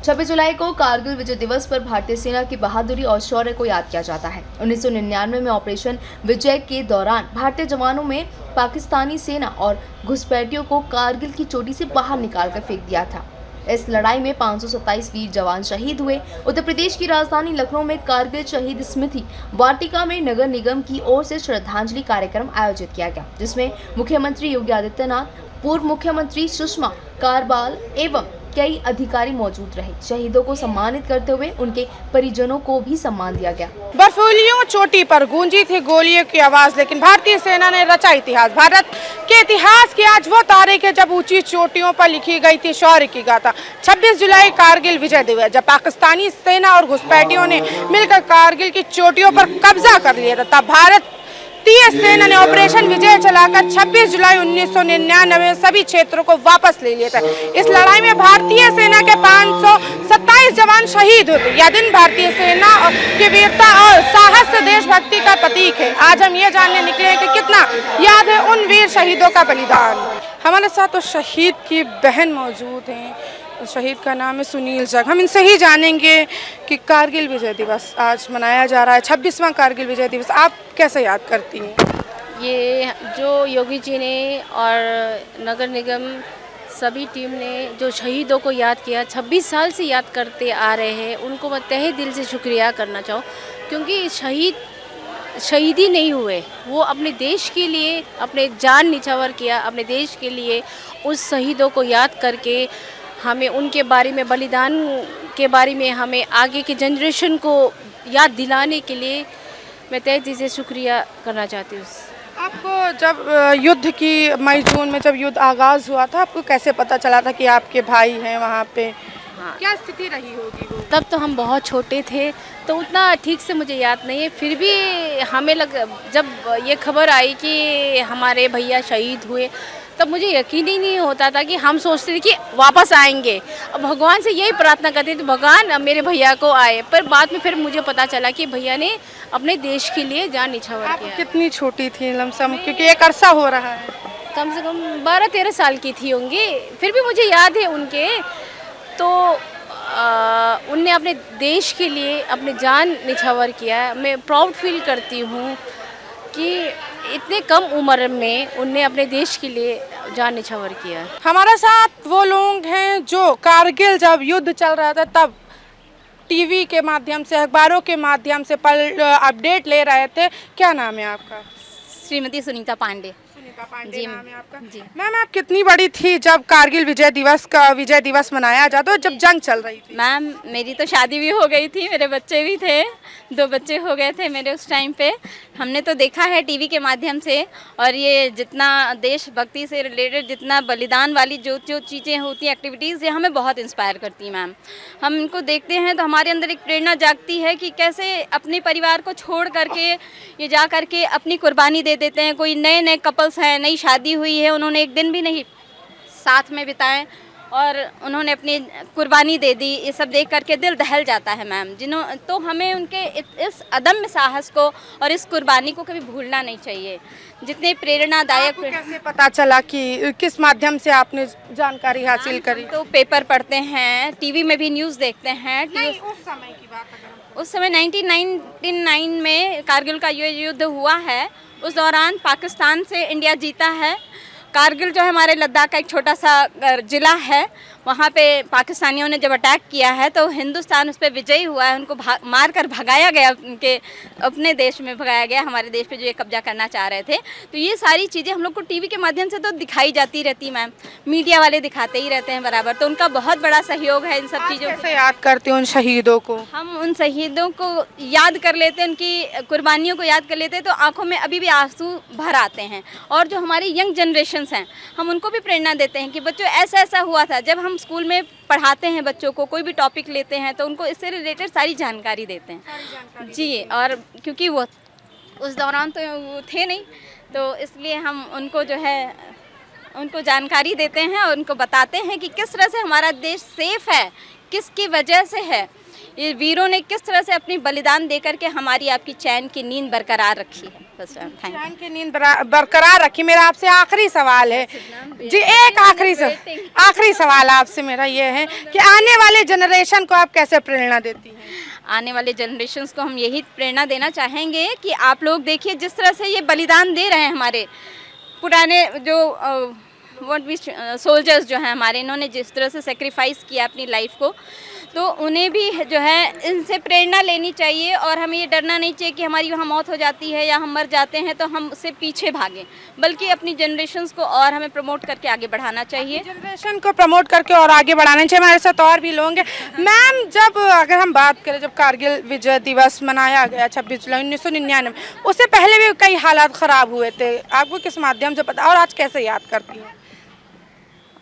26 जुलाई को कारगिल विजय दिवस पर भारतीय सेना की बहादुरी और शौर्य को याद किया जाता है। 1999 में ऑपरेशन विजय के दौरान भारतीय जवानों में पाकिस्तानी सेना और घुसपैठियों को कारगिल की चोटी से बाहर निकालकर फेंक दिया था। इस लड़ाई में 527 वीर जवान शहीद हुए। उत्तर प्रदेश की राजधानी लखनऊ में कारगिल शहीद स्मृति वाटिका में नगर निगम की ओर से श्रद्धांजलि कार्यक्रम आयोजित किया गया, जिसमें मुख्यमंत्री योगी आदित्यनाथ, पूर्व मुख्यमंत्री सुषमा कारबाल एवं कई अधिकारी मौजूद रहे। शहीदों को सम्मानित करते हुए उनके परिजनों को भी सम्मान दिया गया। बर्फीलियों चोटी पर गूंजी थी गोलियों की आवाज, लेकिन भारतीय सेना ने रचा इतिहास। भारत के इतिहास की आज वो तारीख है जब ऊंची चोटियों पर लिखी गई थी शौर्य की गाथा। 26 जुलाई कारगिल विजय दिवस, जब पाकिस्तानी सेना और घुसपैठियों ने मिलकर कारगिल की चोटियों पर कब्जा कर लिया था, तब भारतीय सेना ने ऑपरेशन विजय चलाकर 26 जुलाई 1999 में सभी क्षेत्रों को वापस ले लिया था। इस लड़ाई में भारतीय सेना के 527 जवान शहीद हुए। यह दिन भारतीय सेना की वीरता और साहस, देशभक्ति का प्रतीक है। आज हम ये जानने निकले हैं कि कितना याद है उन वीर शहीदों का बलिदान। हमारे साथ तो शहीद की बहन मौजूद हैं। शहीद का नाम है सुनील जग। हम इनसे ही जानेंगे कि कारगिल विजय दिवस आज मनाया जा रहा है, 26वां कारगिल विजय दिवस, आप कैसे याद करती हैं? ये जो योगी जी ने और नगर निगम सभी टीम ने जो शहीदों को याद किया, 26 साल से याद करते आ रहे हैं, उनको मैं तहे दिल से शुक्रिया करना चाहूँ, क्योंकि शहीदी नहीं हुए, वो अपने देश के लिए अपने जान निछावर किया। अपने देश के लिए उस शहीदों को याद करके हमें उनके बारे में, बलिदान के बारे में हमें आगे के जनरेशन को याद दिलाने के लिए मैं तहे दिल से शुक्रिया करना चाहती हूँ। आपको जब युद्ध की मई जून में जब युद्ध आगाज़ हुआ था, आपको कैसे पता चला था कि आपके भाई हैं वहाँ पे? हाँ। क्या स्थिति रही होगी वो? तब तो हम बहुत छोटे थे, तो उतना ठीक से मुझे याद नहीं है। फिर भी हमें जब ये खबर आई कि हमारे भैया शहीद हुए, तब मुझे यकीन ही नहीं होता था कि हम सोचते थे कि वापस आएंगे। अब भगवान से यही प्रार्थना करते थे, भगवान मेरे भैया को आए। पर बाद में फिर मुझे पता चला कि भैया ने अपने देश के लिए जान निछावर किया। कितनी छोटी थी लमसम, क्योंकि एक अरसा हो रहा है? कम से कम 12-13 साल की थी होंगी। फिर भी मुझे याद है उनके, तो उनने अपने देश के लिए अपने जान निछावर किया। मैं प्राउड फील करती हूँ कि इतने कम उम्र में उनने अपने देश के लिए जान निछावर किया। हमारे साथ वो लोग हैं जो कारगिल जब युद्ध चल रहा था तब टीवी के माध्यम से, अखबारों के माध्यम से अपडेट ले रहे थे। क्या नाम है आपका? श्रीमती सुनीता पांडे। सुनीता पांडे जी नाम है आपका? जी। मैम, आप कितनी बड़ी थी जब कारगिल विजय दिवस मनाया जाता, जब जंग चल रही थी? मैम, मेरी तो शादी भी हो गई थी, मेरे बच्चे भी थे, 2 बच्चे हो गए थे मेरे उस टाइम पे। हमने तो देखा है टीवी के माध्यम से, और ये जितना देशभक्ति से रिलेटेड, जितना बलिदान वाली जो चीज़ें होती हैं, एक्टिविटीज़, ये हमें बहुत इंस्पायर करती हैं मैम। हम इनको देखते हैं तो हमारे अंदर एक प्रेरणा जागती है कि कैसे अपने परिवार को छोड़ करके ये जा करके अपनी कुर्बानी दे देते हैं। कोई नए कपल्स हैं, नई शादी हुई है, उन्होंने एक दिन भी नहीं साथ में बिताए और उन्होंने अपनी कुर्बानी दे दी। ये सब देख करके दिल दहल जाता है मैम। तो हमें उनके इस अदम्य साहस को और इस कुर्बानी को कभी भूलना नहीं चाहिए। जितने प्रेरणादायक। कैसे पता चला कि किस माध्यम से आपने जानकारी हासिल करी? तो पेपर पढ़ते हैं, टीवी में भी न्यूज़ देखते हैं। नहीं, उस समय की बात अगर उस समय 1999 में कारगिल का युद्ध हुआ है। उस दौरान पाकिस्तान से इंडिया जीता है। कारगिल जो है हमारे लद्दाख का एक छोटा सा ज़िला है, वहाँ पे पाकिस्तानियों ने जब अटैक किया है तो हिंदुस्तान उस पर विजयी हुआ है। उनको मार कर भगाया गया, उनके अपने देश में भगाया गया, हमारे देश पे जो ये कब्जा करना चाह रहे थे। तो ये सारी चीज़ें हम लोग को टीवी के माध्यम से तो दिखाई जाती रहती मैम, मीडिया वाले दिखाते ही रहते हैं बराबर। तो उनका बहुत बड़ा सहयोग है इन सब चीज़ों को। कैसे याद करते हैं उन शहीदों को? हम उन शहीदों को याद कर लेते हैं, उनकी कुर्बानियों को याद कर लेते हैं, तो आंखों में अभी भी आंसू भर आते हैं। और जो हमारी यंग जनरेशंस हैं, हम उनको भी प्रेरणा देते हैं कि बच्चों ऐसा हुआ था। जब हम स्कूल में पढ़ाते हैं बच्चों को, कोई भी टॉपिक लेते हैं तो उनको इससे रिलेटेड सारी जानकारी देते हैं जी। और क्योंकि वो उस दौरान तो वो थे नहीं, तो इसलिए हम उनको जो है उनको जानकारी देते हैं और उनको बताते हैं कि किस तरह से हमारा देश सेफ़ है, किसकी वजह से है। ये वीरों ने किस तरह से अपनी बलिदान दे करके हमारी आपकी चैन की नींद बरकरार रखी है। बस मैम, थैंक यू। चैन की नींद बरकरार रखी। मेरा आपसे आखिरी सवाल है जी, एक आखिरी सवाल आपसे मेरा ये है कि आने वाले जनरेशन को आप कैसे प्रेरणा देती हैं? आने वाले जनरेशन्स को हम यही प्रेरणा देना चाहेंगे कि आप लोग देखिए जिस तरह से ये बलिदान दे रहे हैं हमारे पुराने जो सोल्जर्स जो हैं हमारे, इन्होंने जिस तरह से सेक्रीफाइस किया अपनी लाइफ को, तो उन्हें भी जो है इनसे प्रेरणा लेनी चाहिए। और हमें ये डरना नहीं चाहिए कि हमारी वहाँ मौत हो जाती है या हम मर जाते हैं तो हम उससे पीछे भागें, बल्कि अपनी जनरेशन्स को और हमें प्रमोट करके आगे बढ़ाना चाहिए। जनरेशन को प्रमोट करके और आगे बढ़ाना चाहिए। हमारे साथ और भी लोग हैं। मैम, जब अगर हम बात करें, जब कारगिल विजय दिवस मनाया गया 26 जुलाई 1999, उससे पहले भी कई हालात ख़राब हुए थे, आपको किस माध्यम से पता, और आज कैसे याद करती हैं?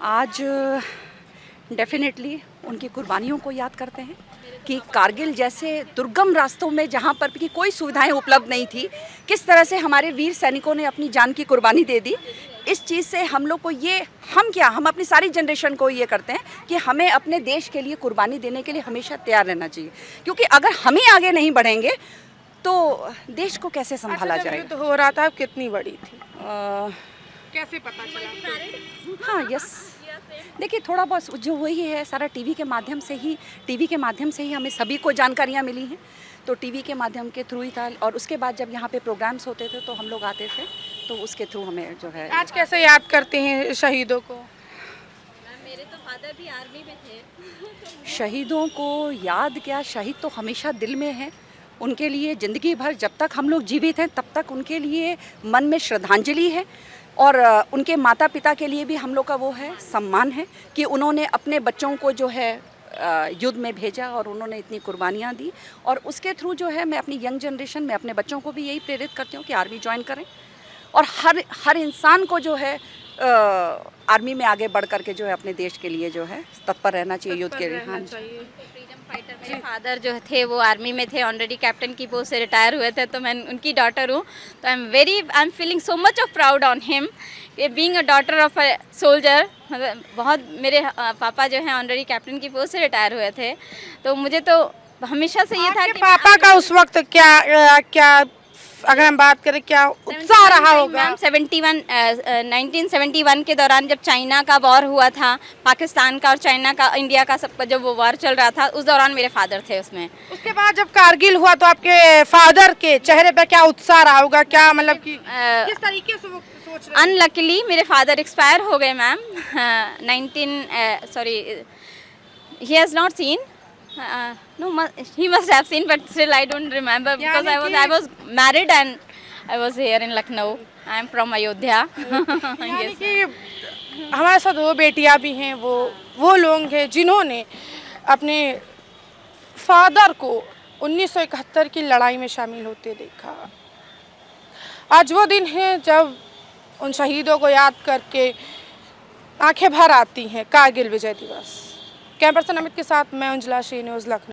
आज डेफिनेटली उनकी कुर्बानियों को याद करते हैं कि कारगिल जैसे दुर्गम रास्तों में जहाँ पर भी कोई सुविधाएं उपलब्ध नहीं थी, किस तरह से हमारे वीर सैनिकों ने अपनी जान की कुर्बानी दे दी। इस चीज़ से हम लोग को हम अपनी सारी जनरेशन को ये करते हैं कि हमें अपने देश के लिए कुर्बानी देने के लिए हमेशा तैयार रहना चाहिए, क्योंकि अगर हम ही आगे नहीं बढ़ेंगे तो देश को कैसे संभाला जाएगा। तो हो रहा था, कितनी बड़ी थी, कैसे पता चला? हाँ, यस, देखिए थोड़ा बहुत जो वही है सारा टीवी के माध्यम से ही हमें सभी को जानकारियाँ मिली हैं, तो टीवी के माध्यम के थ्रू ही था। और उसके बाद जब यहाँ पे प्रोग्राम्स होते थे तो हम लोग आते थे, तो उसके थ्रू हमें जो है। आज कैसे याद करते हैं शहीदों को? मेरे तो फादर भी आर्मी में थे। शहीदों को याद क्या, शहीद तो हमेशा दिल में है। उनके लिए ज़िंदगी भर जब तक हम लोग जीवित हैं तब तक उनके लिए मन में श्रद्धांजलि है, और उनके माता पिता के लिए भी हम लोग का वो है सम्मान है कि उन्होंने अपने बच्चों को जो है युद्ध में भेजा और उन्होंने इतनी कुर्बानियाँ दी। और उसके थ्रू जो है मैं अपनी यंग जनरेशन में अपने बच्चों को भी यही प्रेरित करती हूँ कि आर्मी ज्वाइन करें, और हर इंसान को जो है आर्मी में आगे बढ़ करके जो है अपने देश के लिए जो है तत्पर रहना चाहिए, युद्ध के लिए। हाँ, फाइटर मेरे फादर जो थे वो आर्मी में थे, ऑनरेडी कैप्टन की पोस्ट से रिटायर हुए थे, तो मैं उनकी डॉटर हूँ। तो I am feeling so much of proud on him, being a daughter of a soldier. मतलब बहुत, मेरे पापा जो हैं ऑनरेडी कैप्टन की पोस्ट से रिटायर हुए थे, तो मुझे तो हमेशा से ये था कि पापा का उस वक्त क्या अगर हम बात करें क्या उत्साह रहा होगा? 1971 के दौरान जब चाइना का वॉर हुआ था, पाकिस्तान का और चाइना का, इंडिया का, सबका जब वो वॉर चल रहा था, उस दौरान मेरे फादर थे उसमें। उसके बाद जब कारगिल हुआ तो आपके फादर के चेहरे पे क्या उत्साह रहा होगा, क्या मतलब कि किस तरीके से वो सोच रहे? अनलकीली मेरे फादर एक्सपायर हो गए ma'am. he has not seen. No, he must have seen, but still I don't remember because I was married and I was here in Lucknow. I am from Ayodhya. यानी कि हमारे साथ वो बेटियां भी हैं, वो लोग हैं जिन्होंने अपने फादर को 1971 की लड़ाई में शामिल होते देखा। आज वो दिन है जब उन शहीदों को याद करके आंखें भर आती हैं। कारगिल विजय दिवस। कैमरा पर्सन अमित के साथ मैं उंजला, न्यूज़ लखनऊ।